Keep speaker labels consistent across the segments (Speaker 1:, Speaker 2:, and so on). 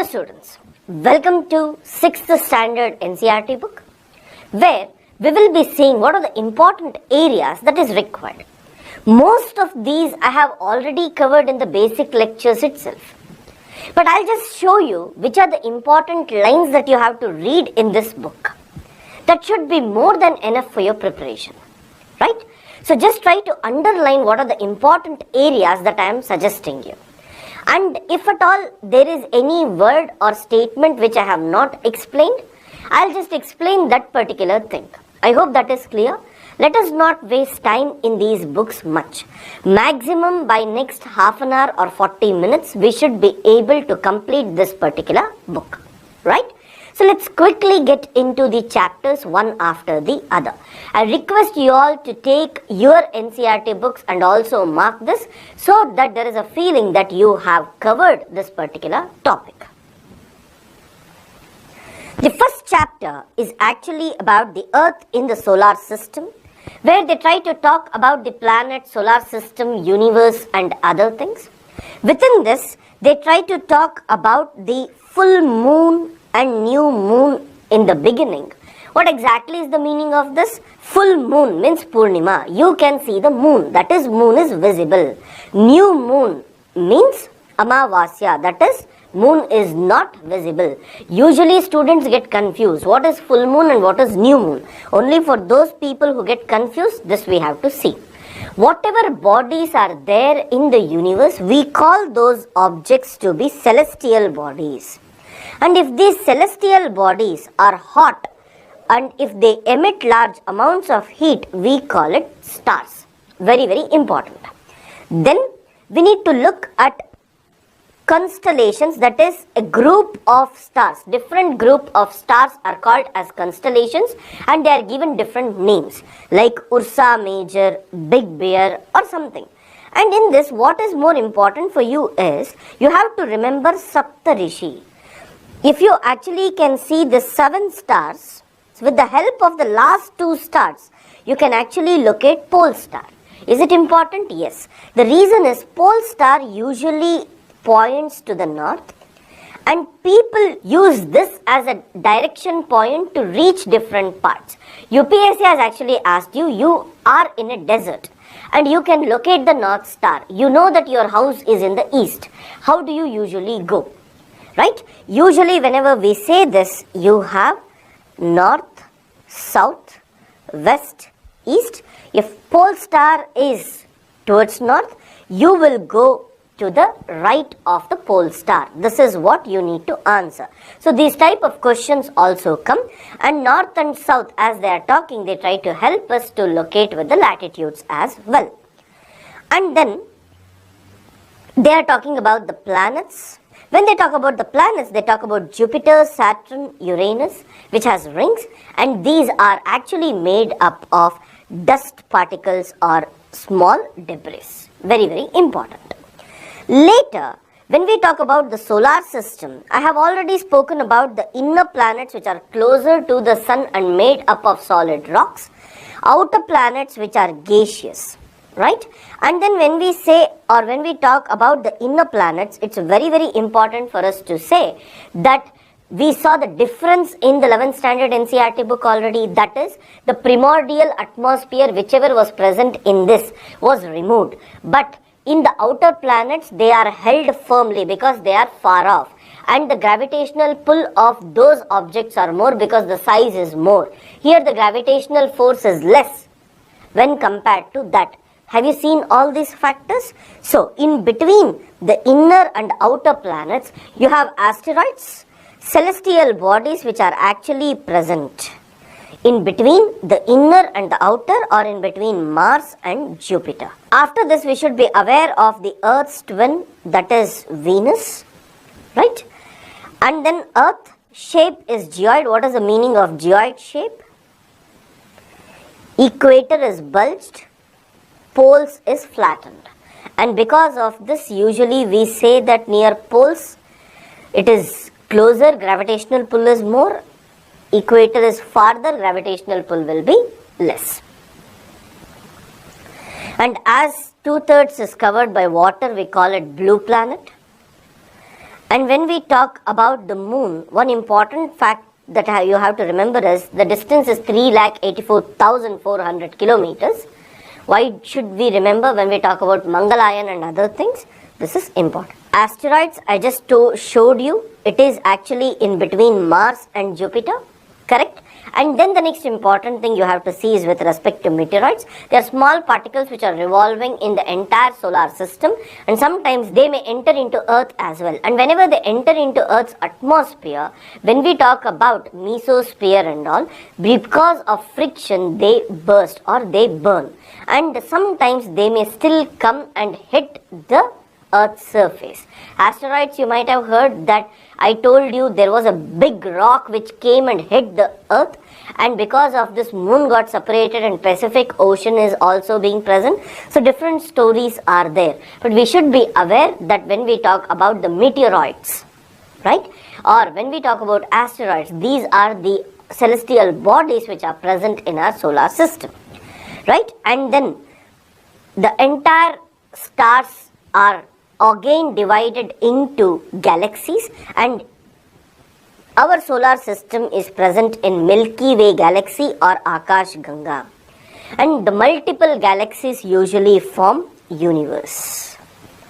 Speaker 1: students, welcome to 6th standard NCERT book, where we will be seeing what are the important areas that is required. Most of these I have already covered in the basic lectures itself. But I'll just show you which are the important lines that you have to read in this book. That should be more than enough for your preparation, right? So just try to underline what are the important areas that I am suggesting you. And if at all there is any word or statement which I have not explained, I'll just explain that particular thing. I hope that is clear. Let us not waste time in these books much. Maximum by next half an hour or 40 minutes, we should be able to complete this particular book, right? So let's quickly get into the chapters one after the other. I request you all to take your NCERT books and also mark this so that there is a feeling that you have covered this particular topic. The first chapter is actually about the Earth in the solar system, where they try to talk about the planet, solar system, universe and other things. Within this, they try to talk about the full moon and new moon in the beginning. What exactly is the meaning of this? Full moon means Purnima. You can see the moon, that is moon is visible. New moon means Amavasya, that is moon is not visible. Usually students get confused. What is full moon and what is new moon? Only for those people who get confused, this we have to see. Whatever bodies are there in the universe, we call those objects to be celestial bodies. And if these celestial bodies are hot and if they emit large amounts of heat, we call it stars. Very, very important. Then we need to look at constellations, that is a group of stars. Different group of stars are called as constellations and they are given different names like Ursa Major, Big Bear or something. And in this, what is more important for you is you have to remember Saptarishi. If you actually can see the 7 stars, with the help of the last 2 stars, you can actually locate pole star. Is it important? Yes. The reason is pole star usually points to the north and people use this as a direction point to reach different parts. UPSC has actually asked you, you are in a desert and you can locate the north star. You know that your house is in the east. How do you usually go? Right? Usually whenever we say this, you have north, south, west, east. If pole star is towards north, you will go to the right of the pole star. This is what you need to answer. So these type of questions also come, and north and south, as they are talking, they try to help us to locate with the latitudes as well. And then they are talking about the planets. When they talk about the planets, they talk about Jupiter, Saturn, Uranus, which has rings, and these are actually made up of dust particles or small debris. Very, very important. Later, when we talk about the solar system, I have already spoken about the inner planets which are closer to the sun and made up of solid rocks, outer planets which are gaseous. Right? And then when we say or when we talk about the inner planets, it's very, very important for us to say that we saw the difference in the 11th standard NCERT book already. That is, the primordial atmosphere, whichever was present in this, was removed. But in the outer planets, they are held firmly because they are far off. And the gravitational pull of those objects are more because the size is more. Here the gravitational force is less when compared to that. Have you seen all these factors? So, in between the inner and outer planets, you have asteroids, celestial bodies which are actually present in between the inner and the outer, or in between Mars and Jupiter. After this, we should be aware of the Earth's twin, that is Venus, right? And then Earth shape is geoid. What is the meaning of geoid shape? Equator is bulged. Poles is flattened, and because of this usually we say that near poles it is closer, gravitational pull is more, equator is farther, gravitational pull will be less. And as 2/3 is covered by water, we call it blue planet, And when we talk about the moon, one important fact that you have to remember is the distance is 3,84,400 kilometers. Why should we remember when we talk about Mangalayan and other things? This is important. Asteroids, I just showed you, it is actually in between Mars and Jupiter, correct? And then the next important thing you have to see is with respect to meteoroids. They are small particles which are revolving in the entire solar system, and sometimes they may enter into Earth as well. And whenever they enter into Earth's atmosphere, when we talk about mesosphere and all, because of friction they burst or they burn. And sometimes they may still come and hit the Earth's surface. Asteroids, you might have heard that I told you there was a big rock which came and hit the Earth, and because of this moon got separated and Pacific Ocean is also being present. So different stories are there. But we should be aware that when we talk about the meteoroids, right, or when we talk about asteroids, these are the celestial bodies which are present in our solar system, right? And then the entire stars are again divided into galaxies, and our solar system is present in Milky Way galaxy or Akash Ganga, and the multiple galaxies usually form universe,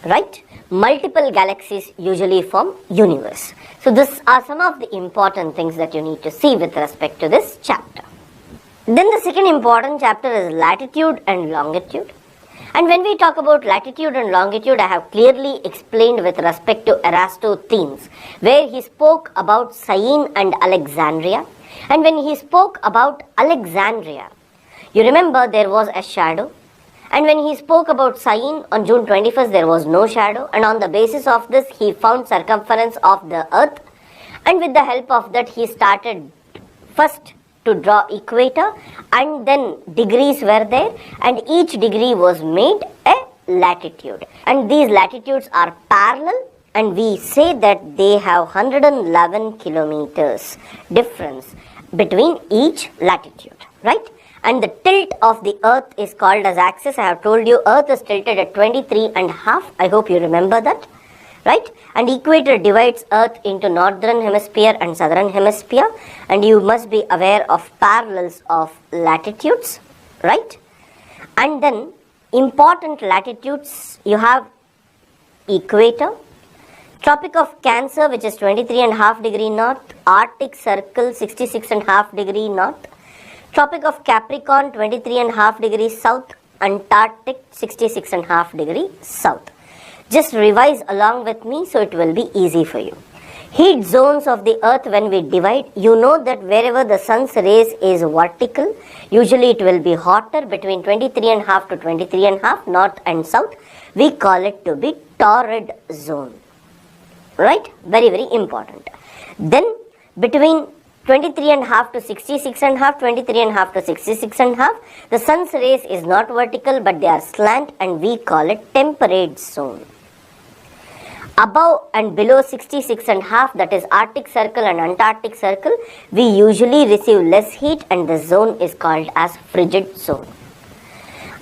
Speaker 1: right? Multiple galaxies usually form universe. So these are some of the important things that you need to see with respect to this chapter. Then the second important chapter is latitude and longitude. And when we talk about latitude and longitude, I have clearly explained with respect to Eratosthenes, where he spoke about Syene and Alexandria. And when he spoke about Alexandria, you remember there was a shadow. And when he spoke about Syene on June 21st, there was no shadow. And on the basis of this, he found circumference of the earth. And with the help of that, he started first to draw equator, and then degrees were there, and each degree was made a latitude, and these latitudes are parallel, and we say that they have 111 kilometers difference between each latitude, right? And the tilt of the earth is called as axis. I have told you earth is tilted at 23.5. I hope you remember that, right? And equator divides earth into northern hemisphere and southern hemisphere, and you must be aware of parallels of latitudes, right? And then important latitudes, you have equator, Tropic of Cancer, which is 23.5 degree north, Arctic Circle 66.5 degree north, Tropic of Capricorn 23.5 degrees south, Antarctic 66.5 degree south. Just revise along with me so it will be easy for you. Heat zones of the earth, when we divide, you know that wherever the sun's rays is vertical, usually it will be hotter between 23.5 to 23.5 north and south. We call it to be torrid zone, right? Very, very important. Then between 23.5 to 66.5, 23.5 to 66.5, the sun's rays is not vertical but they are slant, and we call it temperate zone. Above and below 66.5, that is Arctic Circle and Antarctic Circle, we usually receive less heat, and the zone is called as frigid zone.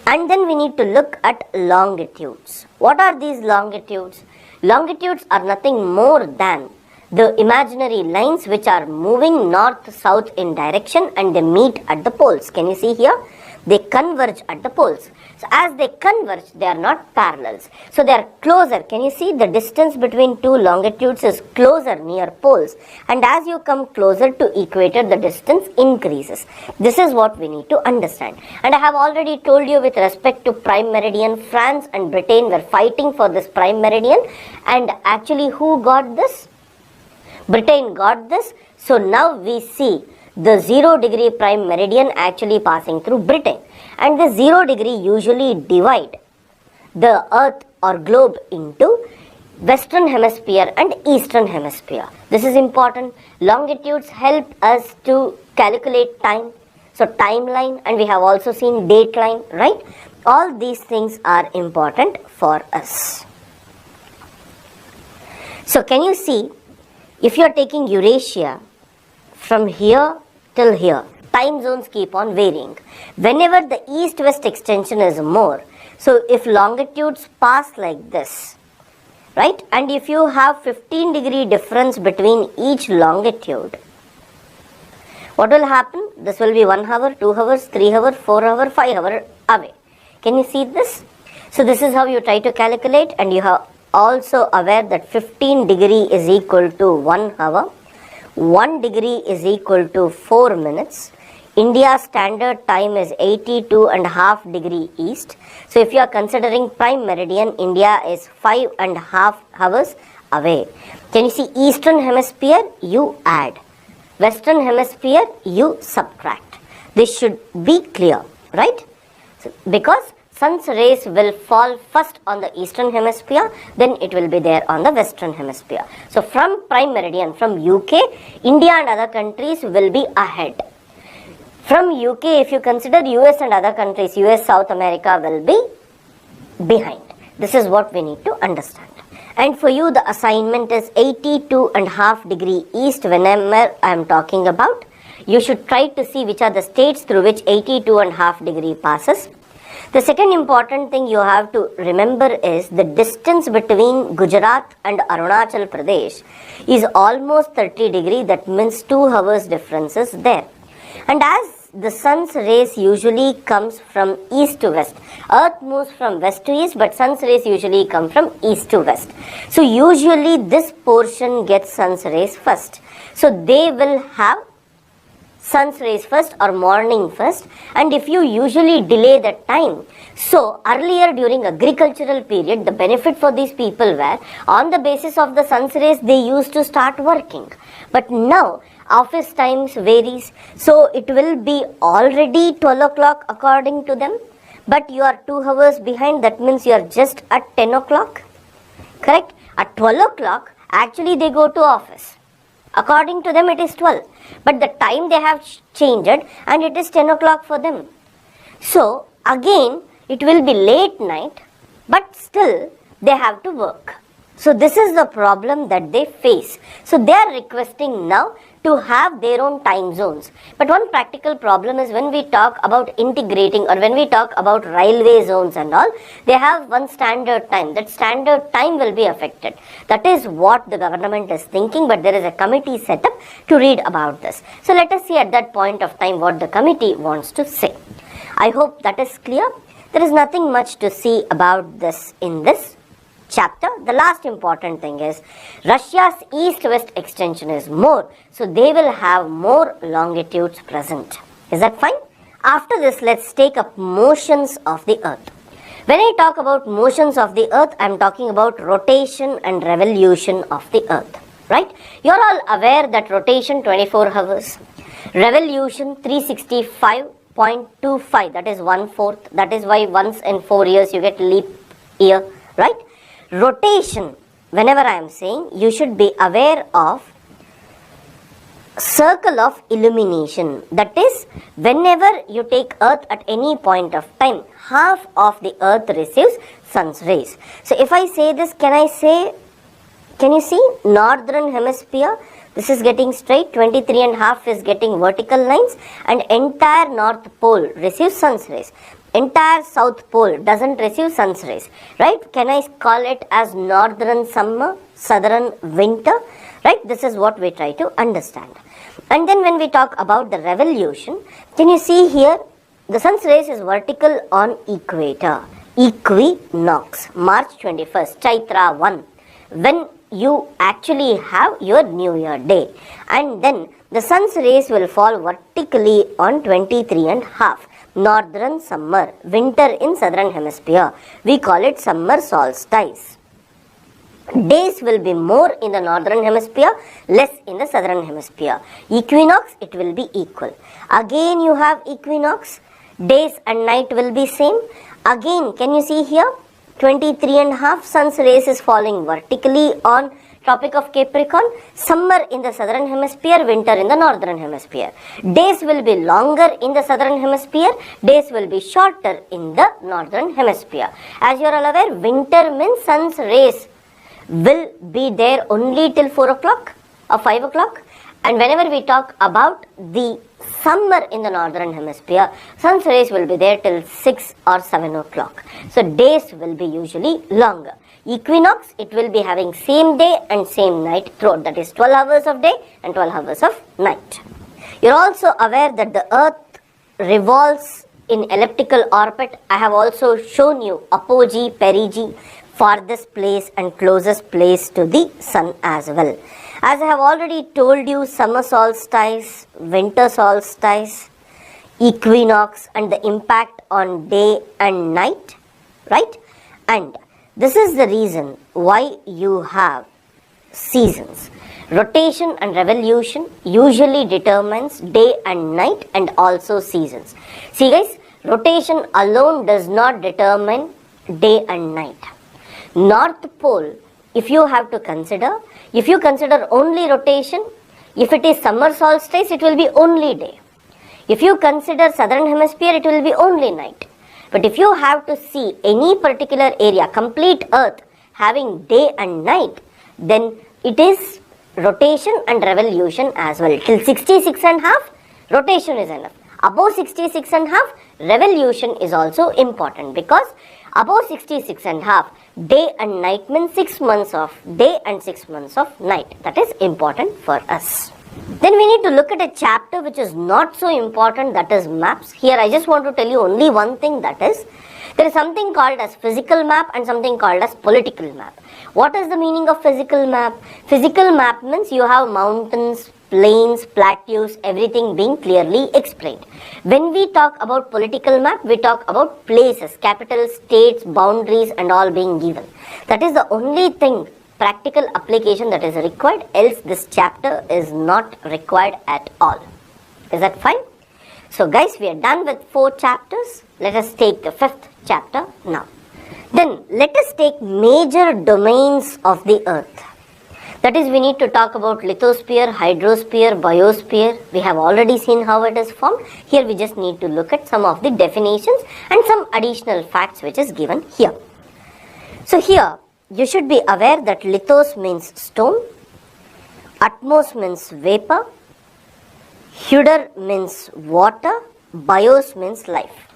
Speaker 1: And then we need to look at longitudes. What are these longitudes? Longitudes are nothing more than the imaginary lines which are moving north-south in direction, and they meet at the poles. Can you see here? They converge at the poles. So as they converge, they are not parallels. So they are closer. Can you see the distance between two longitudes is closer near poles? And as you come closer to equator, the distance increases. This is what we need to understand. And I have already told you with respect to prime meridian, France and Britain were fighting for this prime meridian. And actually, who got this? Britain got this. So now we see the 0 degree prime meridian actually passing through Britain. And the 0 degree usually divide the earth or globe into western hemisphere and eastern hemisphere. This is important. Longitudes help us to calculate time. So timeline, and we have also seen dateline, right? All these things are important for us. So can you see, if you are taking Eurasia from here till here, time zones keep on varying. Whenever the east-west extension is more, so if longitudes pass like this, right? And if you have 15-degree difference between each longitude, what will happen? This will be 1 hour, 2 hours, 3 hour, 4 hour, 5 hour away. Can you see this? So this is how you try to calculate, and you are also aware that 15 degree is equal to 1 hour, 1 degree is equal to 4 minutes. India's standard time is 82.5 degree east. So if you are considering prime meridian, India is 5.5 hours away. Can you see eastern hemisphere? You add. Western hemisphere, you subtract. This should be clear, right? So, because sun's rays will fall first on the eastern hemisphere, then it will be there on the western hemisphere. So from prime meridian, from UK, India and other countries will be ahead. From UK, if you consider US and other countries, US, South America will be behind. This is what we need to understand. And for you, the assignment is 82.5 degree east. Whenever I am talking about, you should try to see which are the states through which 82.5 degree passes. The second important thing you have to remember is the distance between Gujarat and Arunachal Pradesh is almost 30 degree. That means 2 hours difference is there. And as the sun's rays usually comes from east to west. Earth moves from west to east, but sun's rays usually come from east to west. So usually this portion gets sun's rays first. So they will have sun's rays first or morning first. And if you usually delay the time, so earlier during agricultural period, the benefit for these people were on the basis of the sun's rays they used to start working. But now office times varies, so it will be already 12 o'clock according to them, but you are 2 hours behind. That means you are just at 10 o'clock, correct? At 12 o'clock, actually they go to office. According to them it is 12, but the time they have changed and it is 10 o'clock for them. So again it will be late night, but still they have to work. So this is the problem that they face. So they are requesting now to have their own time zones. But one practical problem is when we talk about integrating or when we talk about railway zones and all, they have one standard time. That standard time will be affected. That is what the government is thinking, but there is a committee set up to read about this. So let us see at that point of time what the committee wants to say. I hope that is clear. There is nothing much to see about this in this chapter. The last important thing is Russia's east-west extension is more, so they will have more longitudes present. Is that fine? After this, let's take up motions of the earth. When I talk about motions of the earth, I am talking about rotation and revolution of the earth, right? You are all aware that rotation 24 hours, revolution 365.25, that is 1/4. That is why once in 4 years you get leap year, right? Rotation, whenever I am saying, you should be aware of circle of illumination. That is, whenever you take earth at any point of time, half of the earth receives sun's rays. So if I say this, can you see northern hemisphere? This is getting straight, 23.5 is getting vertical lines, and entire north pole receives sun's rays. Entire south pole doesn't receive sun's rays, right? Can I call it as northern summer, southern winter, right? This is what we try to understand. And then when we talk about the revolution, can you see here the sun's rays is vertical on equator, equinox, March 21st, Chaitra 1, when you actually have your New Year day. And then the sun's rays will fall vertically on 23.5. Northern summer, winter in southern hemisphere. We call it summer solstice. Days will be more in the northern hemisphere, less in the southern hemisphere. Equinox, it will be equal. Again you have equinox, days and night will be same. Again, can you see here? 23.5 sun's rays is falling vertically on Tropic of Capricorn. Summer in the southern hemisphere, winter in the northern hemisphere. Days will be longer in the southern hemisphere, days will be shorter in the northern hemisphere. As you are all aware, winter means sun's rays will be there only till 4 o'clock or 5 o'clock. And whenever we talk about the summer in the northern hemisphere, sun's rays will be there till 6 or 7 o'clock. So days will be usually longer. equinox, it will be having same day and same night throughout. That is 12 hours of day and 12 hours of night. You're also aware that the earth revolves in elliptical orbit. I have also shown you apogee, perigee, farthest place and closest place to the sun as well. As I have already told you, summer solstice, winter solstice, equinox and the impact on day and night, right? And this is the reason why you have seasons. Rotation and revolution usually determines day and night and also seasons. See guys, rotation alone does not determine day and night. North pole, if you have to consider, if you consider only rotation, if it is summer solstice, it will be only day. If you consider southern hemisphere, it will be only night. But if you have to see any particular area, complete earth having day and night, then it is rotation and revolution as well. Till 66 and half, rotation is enough. Above 66 and half, revolution is also important, because above 66 and half, day and night means 6 months of day and 6 months of night. That is important for us. Then we need to look at a chapter which is not so important, that is maps. Here I just want to tell you only one thing, that is there is something called as physical map and something called as political map. What is the meaning of physical map? Physical map means you have mountains, plains, plateaus, everything being clearly explained. When we talk about political map, we talk about places, capitals, states, boundaries and all being given. That is the only thing, practical application, that is required, else this chapter is not required at all. Is that fine? So guys, we are done with 4 chapters. Let us take the 5th chapter now. Then let us take major domains of the earth. That is, we need to talk about lithosphere, hydrosphere, biosphere. We have already seen how it is formed. Here we just need to look at some of the definitions and some additional facts which is given here. So here you should be aware that lithos means stone, atmos means vapor, hydr means water, bios means life.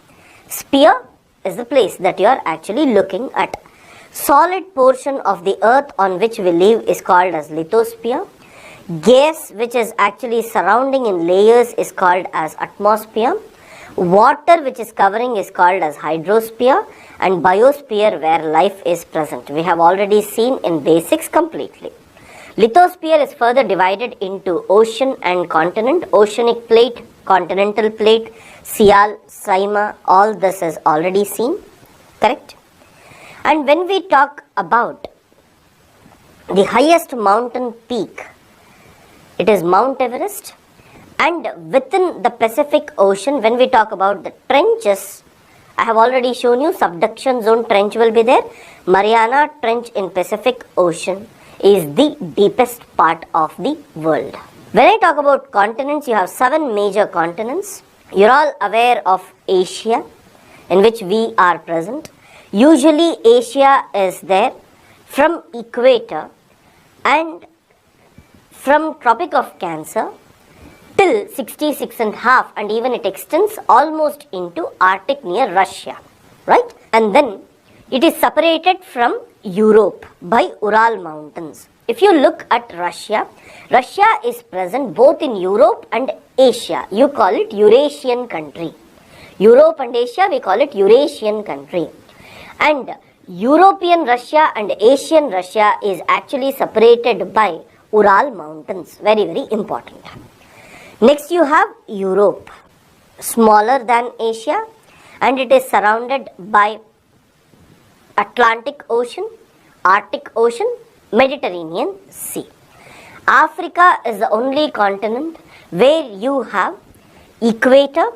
Speaker 1: Sphere is the place that you are actually looking at. Solid portion of the earth on which we live is called as lithosphere. Gas which is actually surrounding in layers is called as atmosphere. Water which is covering is called as hydrosphere, and biosphere where life is present. We have already seen in basics completely. Lithosphere is further divided into ocean and continent. Oceanic plate, continental plate, Sial, Saima, all this is already seen. Correct? And when we talk about the highest mountain peak, it is Mount Everest. And within the Pacific Ocean, when we talk about the trenches, I have already shown you subduction zone trench will be there. Mariana Trench in Pacific Ocean is the deepest part of the world. When I talk about continents, you have 7 major continents. You're all aware of Asia, in which we are present. Usually Asia is there from equator and from Tropic of Cancer till 66 and half, and even it extends almost into Arctic near Russia, right? And then it is separated from Europe by Ural Mountains. If you look at Russia, Russia is present both in Europe and Asia. You call it Eurasian country. Europe and Asia, we call it Eurasian country. And European Russia and Asian Russia is actually separated by Ural Mountains. Very, very important. Next you have Europe, smaller than Asia, and it is surrounded by Atlantic Ocean, Arctic Ocean, Mediterranean Sea. Africa is the only continent where you have equator,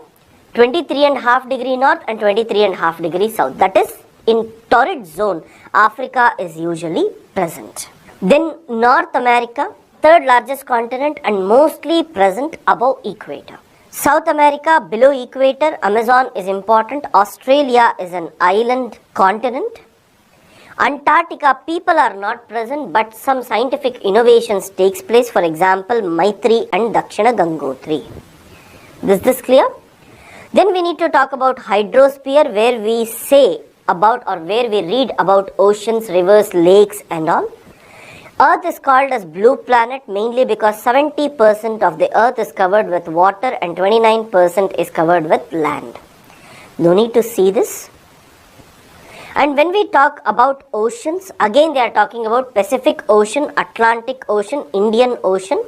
Speaker 1: 23.5 degree north and 23.5 degree south. That is, in torrid zone, Africa is usually present. Then North America, 3rd largest continent and mostly present above equator. South America, below equator, Amazon is important. Australia is an island continent. Antarctica, people are not present, but some scientific innovations takes place. For example, Maitri and Dakshina Gangotri. Is this clear? Then we need to talk about hydrosphere, where we say about or where we read about oceans, rivers, lakes and all. Earth is called as blue planet mainly because 70% of the earth is covered with water and 29% is covered with land. No need to see this. And when we talk about oceans, again they are talking about Pacific Ocean, Atlantic Ocean, Indian Ocean,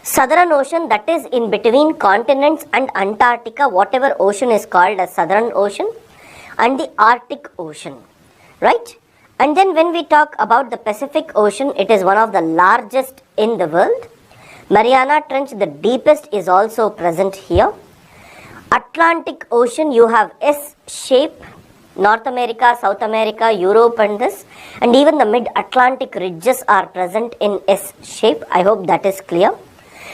Speaker 1: Southern Ocean, that is in between continents and Antarctica, whatever ocean is called as Southern Ocean, and the Arctic Ocean, right? And then when we talk about the Pacific Ocean, it is one of the largest in the world. Mariana Trench, the deepest, is also present here. Atlantic Ocean, you have S shape, North America, South America, Europe and this, and even the mid-Atlantic ridges are present in S shape. I hope that is clear.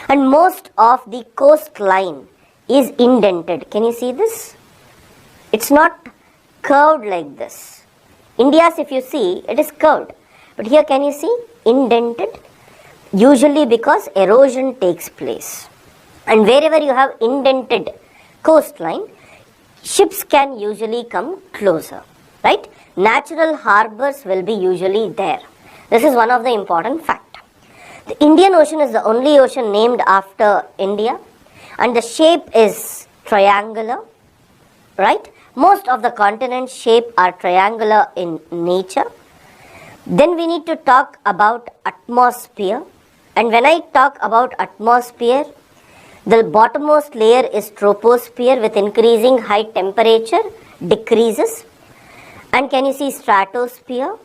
Speaker 1: And most of the coastline is indented. Can you see this? It's not curved like this. India's, if you see, it is curved. But here can you see? Indented. Usually because erosion takes place. And wherever you have indented coastline, ships can usually come closer, right? Natural harbors will be usually there. This is one of the important facts. The Indian Ocean is the only ocean named after India, and the shape is triangular, right? Most of the continents' shape are triangular in nature. Then we need to talk about atmosphere. And when I talk about atmosphere, the bottommost layer is troposphere with increasing high temperature decreases. And can you see stratosphere?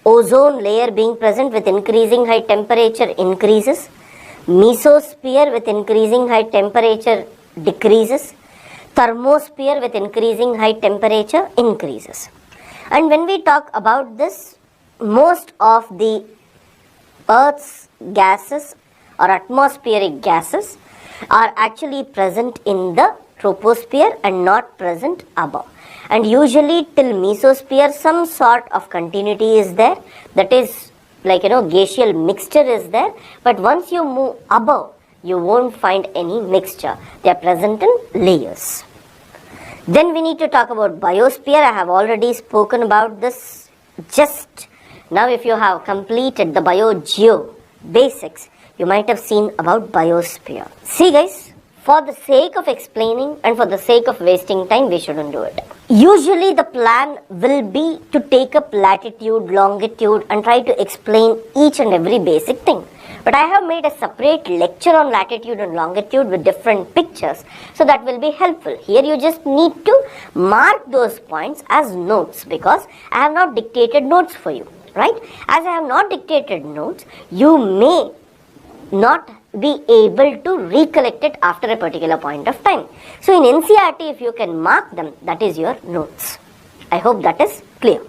Speaker 1: Ozone layer being present with increasing high temperature increases. Mesosphere with increasing high temperature decreases. Thermosphere with increasing high temperature increases. And when we talk about this, most of the Earth's gases or atmospheric gases are actually present in the troposphere and not present above. And usually till mesosphere some sort of continuity is there, that is like glacial mixture is there, but once you move above you won't find any mixture. They are present in layers. Then we need to talk about biosphere. I have already spoken about this just now. If you have completed the bio-geo basics, you might have seen about biosphere. See guys, for the sake of explaining and for the sake of wasting time, we shouldn't do it. Usually the plan will be to take up latitude, longitude and try to explain each and every basic thing. But I have made a separate lecture on latitude and longitude with different pictures, so that will be helpful. Here you just need to mark those points as notes because I have not dictated notes for you, right? As I have not dictated notes, you may not be able to recollect it after a particular point of time. So in NCERT, if you can mark them, that is your notes. I hope that is clear.